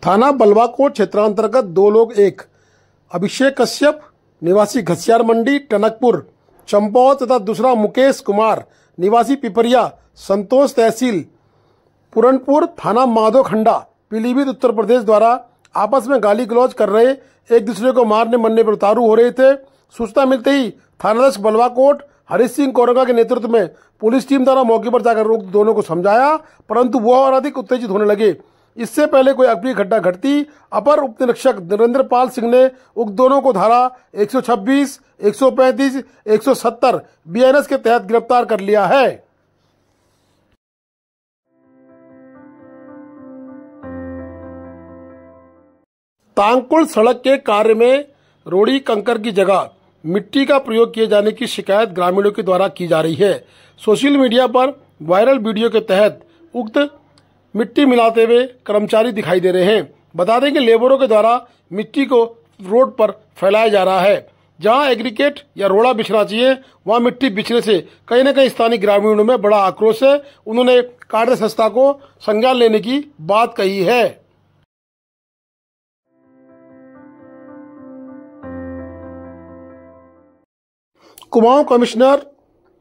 थाना बलवाकोट क्षेत्रांतर्गत दो लोग, एक अभिषेक कश्यप निवासी घसियार मंडी टनकपुर चंपावत तथा दूसरा मुकेश कुमार निवासी पिपरिया संतोष तहसील पुरनपुर थाना माधोखंडा पीलीभीत उत्तर प्रदेश द्वारा आपस में गाली गलौज कर रहे, एक दूसरे को मारने मरने पर उतारू हो रहे थे। सूचना मिलते ही थानाध्यक्ष बलवाकोट हरीश सिंह कोरगा के नेतृत्व में पुलिस टीम द्वारा मौके पर जाकर उक्त दोनों को समझाया, परंतु वो और अधिक उत्तेजित होने लगे। इससे पहले कोई अप्रिय घटना घटती, अपर उप निरीक्षक नरेंद्र पाल सिंह ने उक्त दोनों को धारा 126, 135, 170 BNS के तहत गिरफ्तार कर लिया है। तांकुल सड़क के कार्य में रोड़ी कंकर की जगह मिट्टी का प्रयोग किए जाने की शिकायत ग्रामीणों के द्वारा की जा रही है। सोशल मीडिया पर वायरल वीडियो के तहत उक्त मिट्टी मिलाते हुए कर्मचारी दिखाई दे रहे हैं। बता दें कि लेबरों के द्वारा मिट्टी को रोड पर फैलाया जा रहा है। जहां एग्रीकेट या रोड़ा बिछना चाहिए, वहां मिट्टी बिछने से कहीं न कहीं स्थानीय ग्रामीणों में बड़ा आक्रोश है। उन्होंने कार्य संस्था को संज्ञान लेने की बात कही है। कुमाऊं कमिश्नर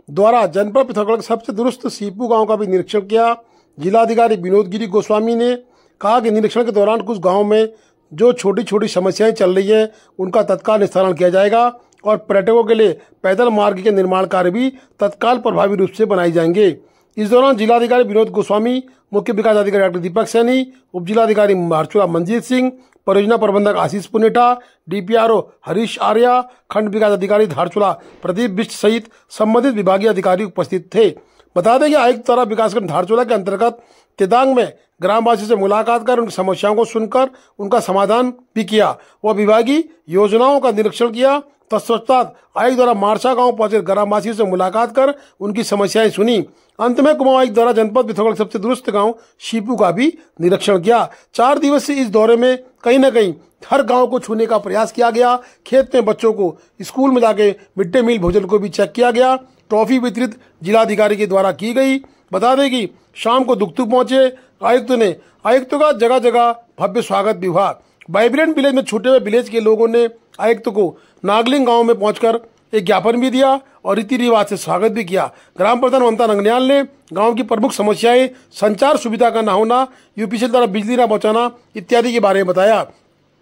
द्वारा जनपद पिथौरागढ़ सबसे दुरुस्त सीपू गांव का भी निरीक्षण किया। जिलाधिकारी विनोद गिरी गोस्वामी ने कहा कि निरीक्षण के दौरान कुछ गांवों में जो छोटी छोटी समस्याएं चल रही हैं, उनका तत्काल निस्तारण किया जाएगा और पर्यटकों के लिए पैदल मार्ग के निर्माण कार्य भी तत्काल प्रभावी रूप से बनाए जाएंगे। इस दौरान जिलाधिकारी विनोद गोस्वामी, मुख्य विकास अधिकारी डॉक्टर दीपक सैनी, उप जिलाधिकारी धारचूला मंजीत सिंह, परियोजना प्रबंधक आशीष पुनेठा, DPRO हरीश आर्या, खंड विकास अधिकारी धारचूला प्रदीप बिष्ट सहित संबंधित विभागीय अधिकारी उपस्थित थे। बता दें कि आयुक्त द्वारा विकासखंड धारचूला के अंतर्गत तेदांग में ग्रामवासियों से मुलाकात कर उनकी समस्याओं को सुनकर उनका समाधान भी किया। वह विभागीय योजनाओं का निरीक्षण किया। तत्पश्चात आयुक्त द्वारा मारसा गांव पहुंचे ग्रामवासियों से मुलाकात कर उनकी समस्याएं सुनी। अंत में कुमाऊं आयुक्त द्वारा जनपद पिथौरागढ़ सबसे दुरुस्त गांव सीपू का भी निरीक्षण किया। 4 दिवसीय इस दौरे में कहीं न कहीं हर गांव को छूने का प्रयास किया गया। खेत में बच्चों को स्कूल में जाके मिड डे मील भोजन को भी चेक किया गया। ट्रॉफी वितरित जिलाधिकारी के द्वारा की गई। बता दें कि शाम को दुखतु पहुंचे आयुक्तों का जगह जगह भव्य स्वागत भी हुआ। वाइब्रेंट विलेज में छूटे हुए विलेज के लोगों ने आयुक्त को नागलिंग गांव में पहुंचकर एक ज्ञापन भी दिया और रीति रिवाज से स्वागत भी किया। ग्राम प्रधान ममता नंगनियाल ने गांव की प्रमुख समस्याएं, संचार सुविधा का न होना, यूपीसीएल द्वारा बिजली न पहुंचाना इत्यादि के बारे में बताया।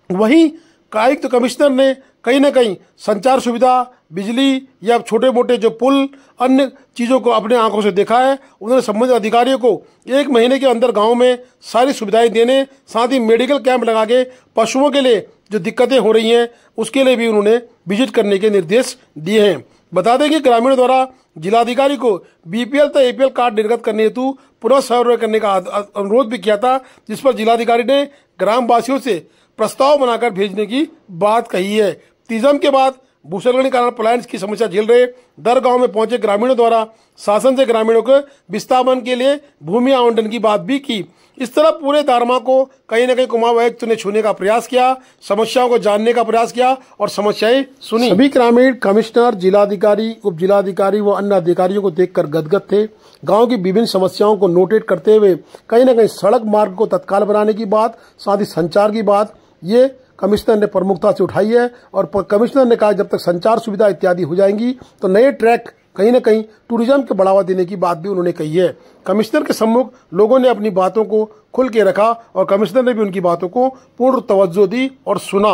वहीं आयुक्त कमिश्नर ने कहीं न कहीं संचार सुविधा, बिजली या छोटे मोटे जो पुल, अन्य चीज़ों को अपने आंखों से देखा है। उन्होंने संबंधित अधिकारियों को 1 महीने के अंदर गांव में सारी सुविधाएं देने, साथ ही मेडिकल कैंप लगा के पशुओं के लिए जो दिक्कतें हो रही हैं उसके लिए भी उन्होंने विजिट करने के निर्देश दिए हैं। बता दें कि ग्रामीणों द्वारा जिलाधिकारी को BPL तथा APL कार्ड निर्गत करने हेतु पुनः सर्वे करने का अनुरोध भी किया था, जिस पर जिलाधिकारी ने ग्रामवासियों से प्रस्ताव बनाकर भेजने की बात कही है। तीजम के बाद भूस्खलन के कारण पलायन की समस्या झेल रहे दर गांव में पहुंचे ग्रामीणों द्वारा शासन से ग्रामीणों के विस्थापन के लिए भूमि आवंटन की बात भी की। इस तरह पूरे दारमा को कहीं न कहीं कुमाऊं आयुक्त ने छूने का प्रयास किया, समस्याओं को जानने का प्रयास किया और समस्याएं सुनी। सभी ग्रामीण कमिश्नर, जिलाधिकारी, उप जिलाधिकारी व अन्य अधिकारियों को देखकर गदगद थे। गांव की विभिन्न समस्याओं को नोटेट करते हुए कहीं न कहीं सड़क मार्ग को तत्काल बनाने की बात, साथ ही संचार की बात, ये कमिश्नर ने प्रमुखता से उठाई है। और कमिश्नर ने कहा जब तक संचार सुविधा इत्यादि हो जाएंगी तो नए ट्रैक कहीं न कहीं टूरिज्म को बढ़ावा देने की बात भी उन्होंने कही है। कमिश्नर के सम्मुख लोगों ने अपनी बातों को खुल के रखा और कमिश्नर ने भी उनकी बातों को पूर्ण तवज्जो दी और सुना।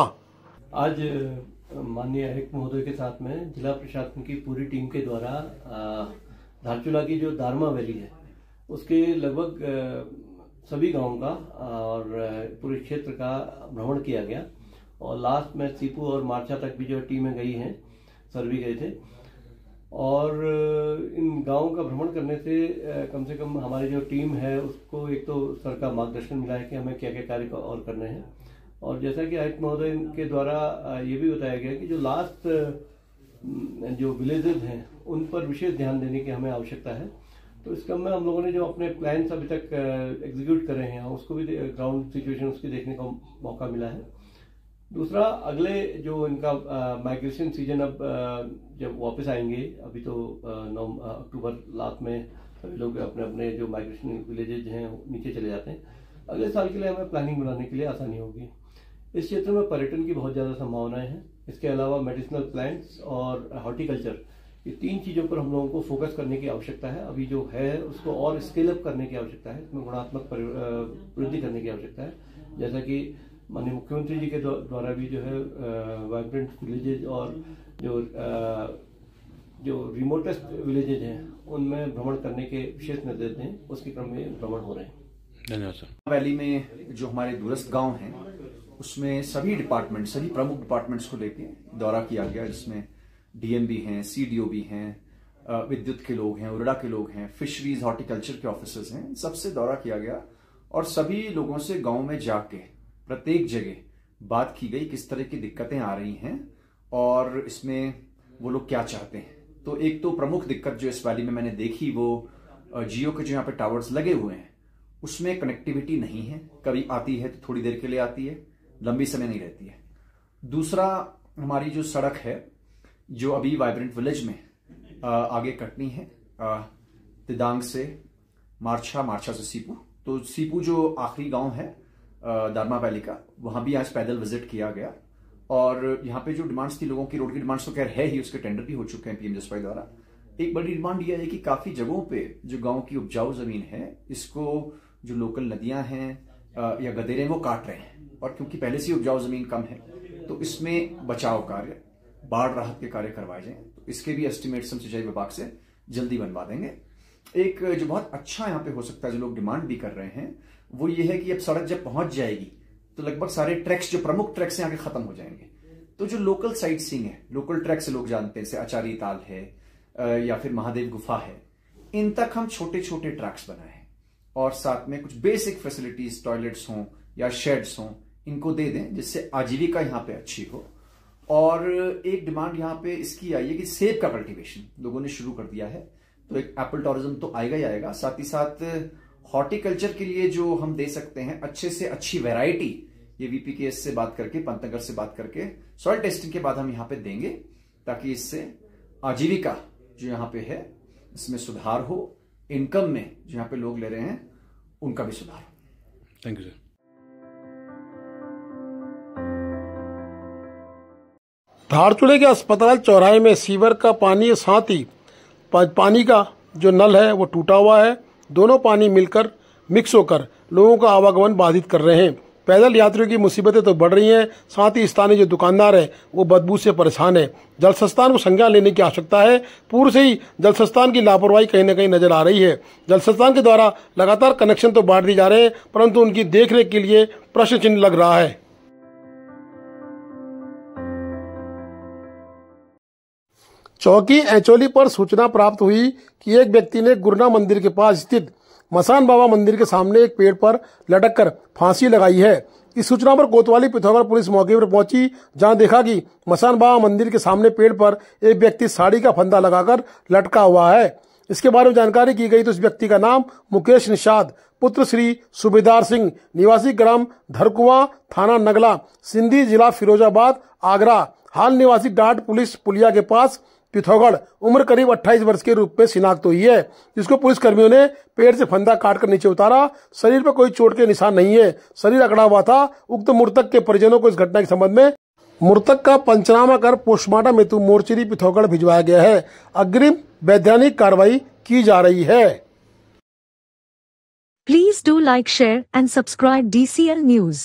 आज माननीय आयुक्त महोदय के साथ में जिला प्रशासन की पूरी टीम के द्वारा धारचूला की जो दारमा वैली है उसके लगभग सभी गांवों का और पूरे क्षेत्र का भ्रमण किया गया और लास्ट में सीपू और मारचा तक भी जो टीमें गई हैं, सर्वे गए थे। और इन गांवों का भ्रमण करने से कम हमारी जो टीम है उसको एक तो सर का मार्गदर्शन मिला है कि हमें क्या क्या कार्य और करने हैं। और जैसा कि आयुक्त महोदय के द्वारा ये भी बताया गया कि जो लास्ट जो विलेजेस हैं उन पर विशेष ध्यान देने की हमें आवश्यकता है। तो इस क्रम में हम लोगों ने जो अपने प्लान्स अभी तक एग्जीक्यूट कर रहे हैं उसको भी ग्राउंड सिचुएशन उसकी देखने का मौका मिला है। दूसरा, अगले जो इनका माइग्रेशन सीजन अब जब वापस आएंगे, अभी तो 9 अक्टूबर लास्ट में सभी लोग अपने अपने जो माइग्रेशन विलेजेज हैं नीचे चले जाते हैं, अगले साल के लिए हमें प्लानिंग बनाने के लिए आसानी होगी। इस क्षेत्र में पर्यटन की बहुत ज़्यादा संभावनाएं हैं। इसके अलावा मेडिसिनल प्लांट्स और हॉर्टिकल्चर, ये 3 चीज़ों पर हम लोगों को फोकस करने की आवश्यकता है। अभी जो है उसको और स्केल अप करने की आवश्यकता है, इसमें गुणात्मक वृद्धि करने की आवश्यकता है। जैसा कि माननीय मुख्यमंत्री जी के द्वारा भी जो है वाइब्रेंट विलेजेज और जो रिमोटेस्ट विलेजेज हैं उनमें भ्रमण करने के विशेष निर्देश दें, उसके क्रम में भ्रमण हो रहे हैं। धन्यवाद सर। वैली में जो हमारे दूरस्थ गांव हैं उसमें सभी डिपार्टमेंट, सभी प्रमुख डिपार्टमेंट्स को लेके दौरा किया गया, जिसमें डीएम भी हैं, सीडीओ भी हैं, विद्युत के लोग हैं, उरडा के लोग हैं, फिशरीज हॉर्टिकल्चर के ऑफिसर्स हैं, सबसे दौरा किया गया और सभी लोगों से गांव में जाके प्रत्येक जगह बात की गई किस तरह की दिक्कतें आ रही हैं और इसमें वो लोग क्या चाहते हैं। तो एक तो प्रमुख दिक्कत जो इस वैली में मैंने देखी वो जियो के जो यहाँ पे टावर्स लगे हुए हैं उसमें कनेक्टिविटी नहीं है, कभी आती है तो थोड़ी देर के लिए आती है, लंबी समय नहीं रहती है। दूसरा, हमारी जो सड़क है जो अभी वाइब्रेंट विलेज में आगे कटनी है तिदांग से मार्छा, मार्छा से सीपू, तो सीपू जो आखिरी गांव है दारमा वैली का, वहां भी आज पैदल विजिट किया गया और यहाँ पे जो डिमांड्स थी लोगों की, रोड की डिमांड्स तो खैर है ही, उसके टेंडर भी हो चुके हैं पीएमजीएसवाई द्वारा। एक बड़ी डिमांड यह है कि काफी जगहों पे जो गांव की उपजाऊ जमीन है इसको जो लोकल नदियां हैं या गदेरे वो काट रहे हैं और क्योंकि पहले से ही उपजाऊ जमीन कम है तो इसमें बचाव कार्य, बाढ़ राहत के कार्य करवाए जाएं। तो इसके भी एस्टिमेट्स हम सिंचाई विभाग से जल्दी बनवा देंगे। एक जो बहुत अच्छा यहाँ पे हो सकता है जो लोग डिमांड भी कर रहे हैं वो ये है कि अब सड़क जब पहुंच जाएगी तो लगभग सारे ट्रैक्स, जो प्रमुख ट्रैक्स हैं, आगे खत्म हो जाएंगे। तो जो लोकल साइट सीइंग है, लोकल ट्रैक से लोग जानते हैं, जैसे आचारी ताल है या फिर महादेव गुफा है, इन तक हम छोटे छोटे ट्रैक्स बनाए और साथ में कुछ बेसिक फैसिलिटीज, टॉयलेट्स हों या शेड्स हों, इनको दे दें जिससे आजीविका यहाँ पे अच्छी हो। और एक डिमांड यहाँ पे इसकी आई है कि सेब का कल्टीवेशन लोगों ने शुरू कर दिया है, तो एक एप्पल टूरिज्म तो आएगा ही आएगा, साथ ही साथ हॉर्टिकल्चर के लिए जो हम दे सकते हैं अच्छे से अच्छी वैरायटी, ये वीपीकेएस से बात करके, पंतनगर से बात करके, सॉइल टेस्टिंग के बाद हम यहाँ पे देंगे ताकि इससे आजीविका जो यहाँ पे है इसमें सुधार हो, इनकम में जो यहाँ पे लोग ले रहे हैं उनका भी सुधार हो। Thank you sir. धारचूले के अस्पताल चौराहे में सीवर का पानी, साथ ही पानी का जो नल है वो टूटा हुआ है। दोनों पानी मिलकर मिक्स होकर लोगों का आवागमन बाधित कर रहे हैं। पैदल यात्रियों की मुसीबतें तो बढ़ रही हैं, साथ ही स्थानीय जो दुकानदार है वो बदबू से परेशान है। जल संस्थान को संज्ञान लेने की आवश्यकता है। पूर्व से ही जल संस्थान की लापरवाही कहीं न कहीं नजर आ रही है। जल संस्थान के द्वारा लगातार कनेक्शन तो बांट दिए जा रहे हैं, परंतु उनकी देखरेख के लिए प्रश्न चिन्ह लग रहा है। चौकी एचोली पर सूचना प्राप्त हुई कि एक व्यक्ति ने गुरना मंदिर के पास स्थित मसान बाबा मंदिर के सामने एक पेड़ पर लटककर फांसी लगाई है। इस सूचना पर कोतवाली पिथौरागढ़ पुलिस मौके पर पहुंची, जहां देखा कि मसान बाबा मंदिर के सामने पेड़ पर एक व्यक्ति साड़ी का फंदा लगाकर लटका हुआ है। इसके बारे में जानकारी की गई तो इस व्यक्ति का नाम मुकेश निषाद पुत्र श्री सूबेदार सिंह, निवासी ग्राम धरकुआ, थाना नगला, सिंधी, जिला फिरोजाबाद, आगरा, हाल निवासी डाट पुलिस पुलिया के पास पिथौरागढ़, उम्र करीब 28 वर्ष के रूप में शिनाख्त हुई है, जिसको पुलिस कर्मियों ने पेड़ से फंदा काटकर नीचे उतारा। शरीर पर कोई चोट के निशान नहीं है, शरीर अकड़ा हुआ था। उक्त मृतक के परिजनों को इस घटना के संबंध में मृतक का पंचनामा कर पोस्टमार्टम हेतु मोर्चरी पिथौरागढ़ भिजवाया गया है। अग्रिम वैधानिक कार्रवाई की जा रही है। Please do like, share and subscribe DCL News.